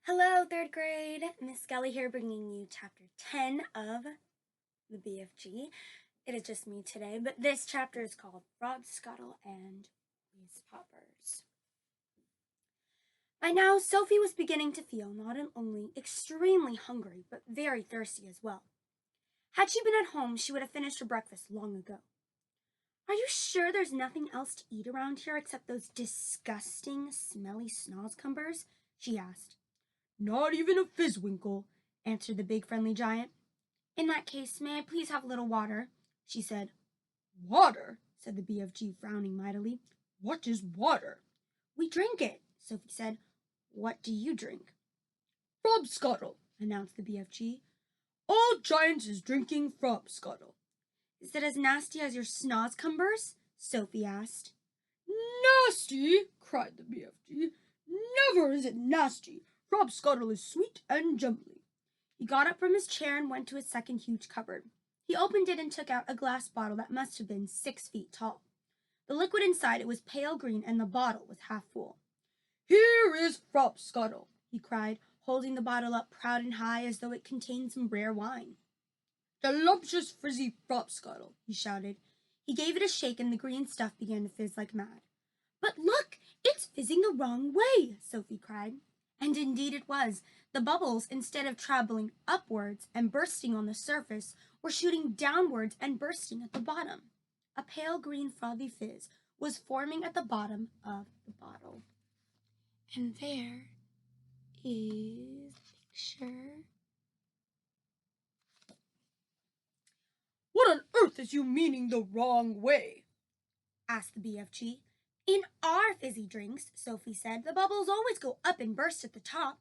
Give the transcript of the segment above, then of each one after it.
Hello, third grade. Miss Skelly here bringing you chapter 10 of the BFG. It is just me today, but this chapter is called Frog Scuttle and Whiz Poppers. By now, Sophie was beginning to feel not only extremely hungry, but very thirsty as well. Had she been at home, she would have finished her breakfast long ago. Are you sure there's nothing else to eat around here except those disgusting, smelly snozzcumbers? She asked. Not even a fizzwinkle, answered the big friendly giant. In that case, may I please have a little water? She said. Water, said the BFG, frowning mightily. What is water? We drink it, Sophie said. What do you drink? Frobscuttle, announced the BFG. All giants is drinking Frobscuttle. Is it as nasty as your snozzcumbers? Sophie asked. Nasty, cried the BFG. Never is it nasty. Frobscuttle is sweet and jumbly. He got up from his chair and went to his second huge cupboard. He opened it and took out a glass bottle that must have been 6 feet tall. The liquid inside it was pale green and the bottle was half full. Here is Frobscuttle, he cried, holding the bottle up proud and high as though it contained some rare wine. Deluptuous frizzy Frobscuttle, he shouted. He gave it a shake and the green stuff began to fizz like mad. But look, it's fizzing the wrong way, Sophie cried. And indeed it was. The bubbles, instead of traveling upwards and bursting on the surface, were shooting downwards and bursting at the bottom. A pale green frothy fizz was forming at the bottom of the bottle. And there is the picture. What on earth is you meaning the wrong way? asked the BFG. In our fizzy drinks, Sophie said, the bubbles always go up and burst at the top.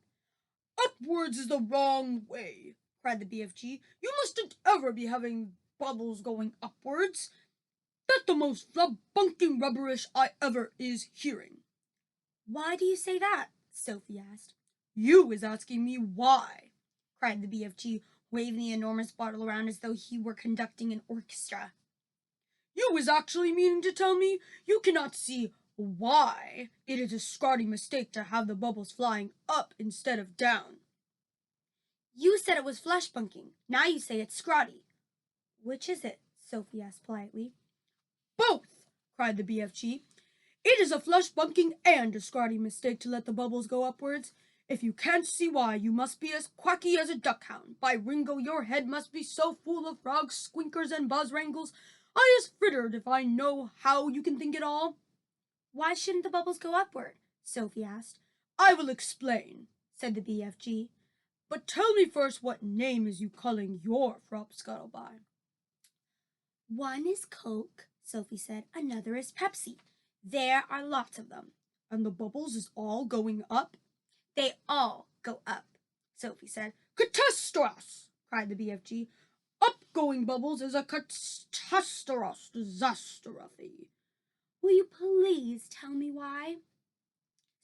Upwards is the wrong way, cried the BFG. You mustn't ever be having bubbles going upwards. That's the most flubbunking rubberish I ever is hearing. Why do you say that? Sophie asked. You is asking me why, cried the BFG, waving the enormous bottle around as though he were conducting an orchestra. You is actually meaning to tell me you cannot see why it is a scrawny mistake to have the bubbles flying up instead of down. You said it was flushbunking. Now you say it's scrawny. Which is it? Sophie asked politely. Both, cried the BFG. It is a flushbunking and a scrawny mistake to let the bubbles go upwards. If you can't see why, you must be as quacky as a duckhound. By Ringo, your head must be so full of frogs, squinkers, and buzzwrangles. I is frittered if I know how you can think it all. Why shouldn't the bubbles go upward? Sophie asked. I will explain, said the BFG. But tell me first what name is you calling your Frobscuttle by? One is Coke, Sophie said. Another is Pepsi. There are lots of them. And the bubbles is all going up? They all go up, Sophie said. Catastrophe! cried the BFG. Up-going bubbles is a catastrophe disastrophe. Will you please tell me why?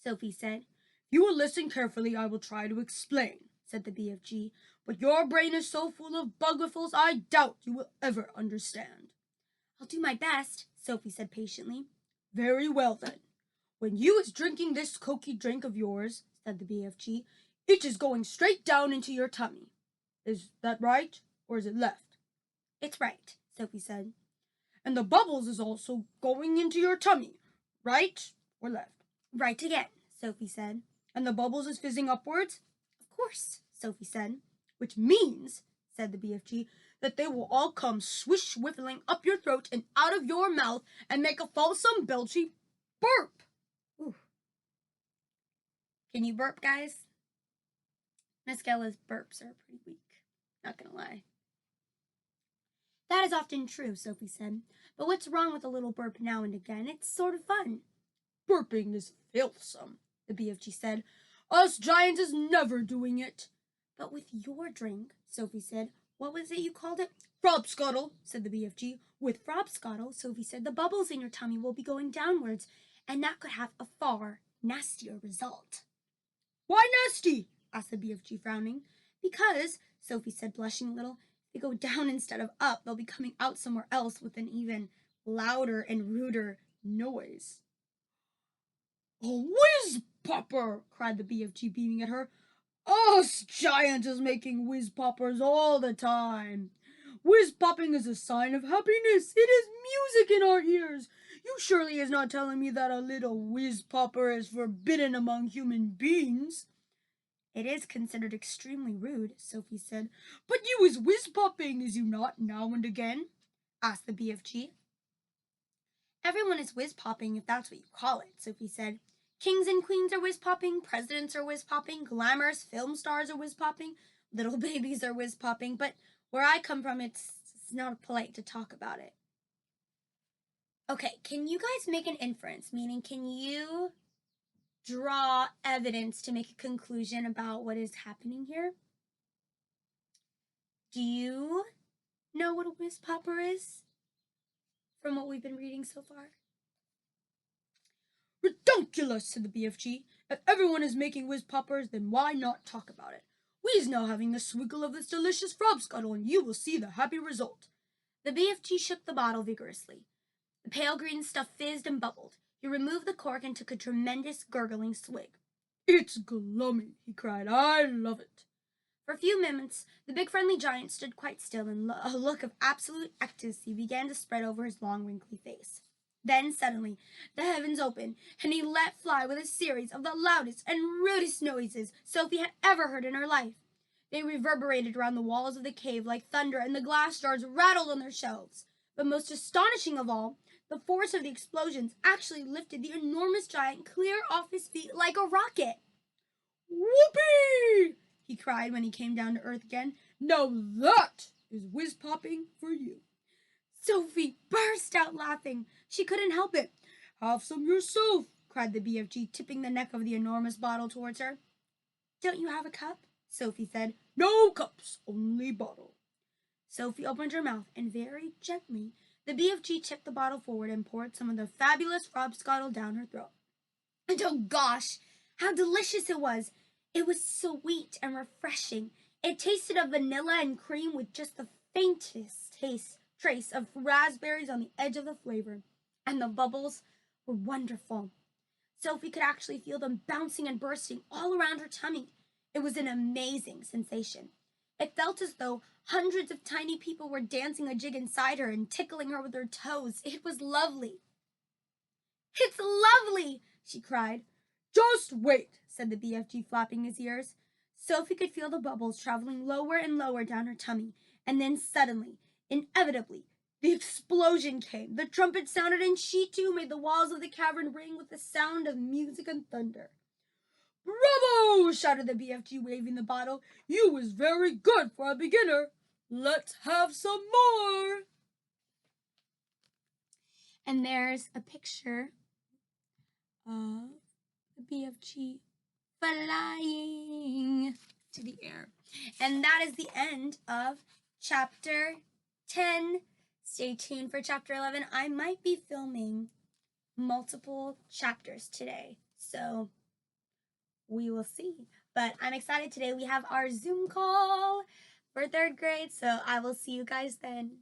Sophie said. If you will listen carefully, I will try to explain, said the BFG, but your brain is so full of buggerfuls I doubt you will ever understand. I'll do my best, Sophie said patiently. Very well, then. When you is drinking this cokey drink of yours, said the BFG, it is going straight down into your tummy. Is that right, or is it left? It's right, Sophie said. And the bubbles is also going into your tummy, right or left? Right again, Sophie said. And the bubbles is fizzing upwards? Of course, Sophie said. Which means, said the BFG, that they will all come swish-whiffling up your throat and out of your mouth and make a falsome belchy burp. Ooh. Can you burp, guys? Miss Gella's burps are pretty weak, not gonna lie. That is often true, Sophie said. But what's wrong with a little burp now and again? It's sort of fun. Burping is filthsome, the BFG said. Us giants is never doing it. But with your drink, Sophie said, what was it you called it? Frobscuttle, said the BFG. With Frobscuttle, Sophie said, the bubbles in your tummy will be going downwards, and that could have a far nastier result. Why nasty? asked the BFG, frowning. Because, Sophie said, blushing a little, if they go down instead of up, they'll be coming out somewhere else with an even louder and ruder noise. A whiz popper, cried the BFG, beaming at her. Us giant is making whiz poppers all the time. Whiz popping is a sign of happiness. It is music in our ears. You surely is not telling me that a little whiz popper is forbidden among human beings. It is considered extremely rude, Sophie said. But you is whiz popping, is you not, now and again? Asked the BFG. Everyone is whiz popping if that's what you call it, Sophie said. Kings and queens are whiz popping, presidents are whiz popping, glamorous film stars are whiz popping, little babies are whiz popping, but where I come from, it's not polite to talk about it. Okay, can you guys make an inference? Meaning, can you draw evidence to make a conclusion about what is happening here? Do you know what a whiz popper is from what we've been reading so far? Redunculous, said the BFG. If everyone is making whiz poppers, then why not talk about it? We's now having a swiggle of this delicious frobscuttle, and you will see the happy result. The BFG shook the bottle vigorously. The pale green stuff fizzed and bubbled. He removed the cork and took a tremendous gurgling swig. It's glummy, he cried. I love it. For a few moments, the big friendly giant stood quite still, and a look of absolute ecstasy began to spread over his long, wrinkly face. Then, suddenly, the heavens opened, and he let fly with a series of the loudest and rudest noises Sophie had ever heard in her life. They reverberated around the walls of the cave like thunder, and the glass jars rattled on their shelves. But most astonishing of all, the force of the explosions actually lifted the enormous giant clear off his feet like a rocket. Whoopee! He cried when he came down to earth again. Now that is whiz popping for you. Sophie burst out laughing. She couldn't help it. Have some yourself, cried the BFG, tipping the neck of the enormous bottle towards her. Don't you have a cup? Sophie said. No cups, only bottle. Sophie opened her mouth, and very gently, the BFG tipped the bottle forward and poured some of the fabulous frobscottle down her throat. And oh gosh, how delicious it was! It was sweet and refreshing. It tasted of vanilla and cream with just the faintest trace of raspberries on the edge of the flavor. And the bubbles were wonderful. Sophie could actually feel them bouncing and bursting all around her tummy. It was an amazing sensation. It felt as though hundreds of tiny people were dancing a jig inside her and tickling her with their toes. It was lovely. It's lovely, she cried. Just wait, said the BFG, flapping his ears. Sophie could feel the bubbles traveling lower and lower down her tummy, and then suddenly, inevitably, the explosion came. The trumpet sounded, and she too made the walls of the cavern ring with the sound of music and thunder. Bravo! Shouted the BFG, waving the bottle. You was very good for a beginner. Let's have some more. And there's a picture of the BFG flying to the air. And that is the end of chapter 10. Stay tuned for chapter 11. I might be filming multiple chapters today, so we will see. But I'm excited. Today we have our Zoom call for 3rd grade, so I will see you guys then.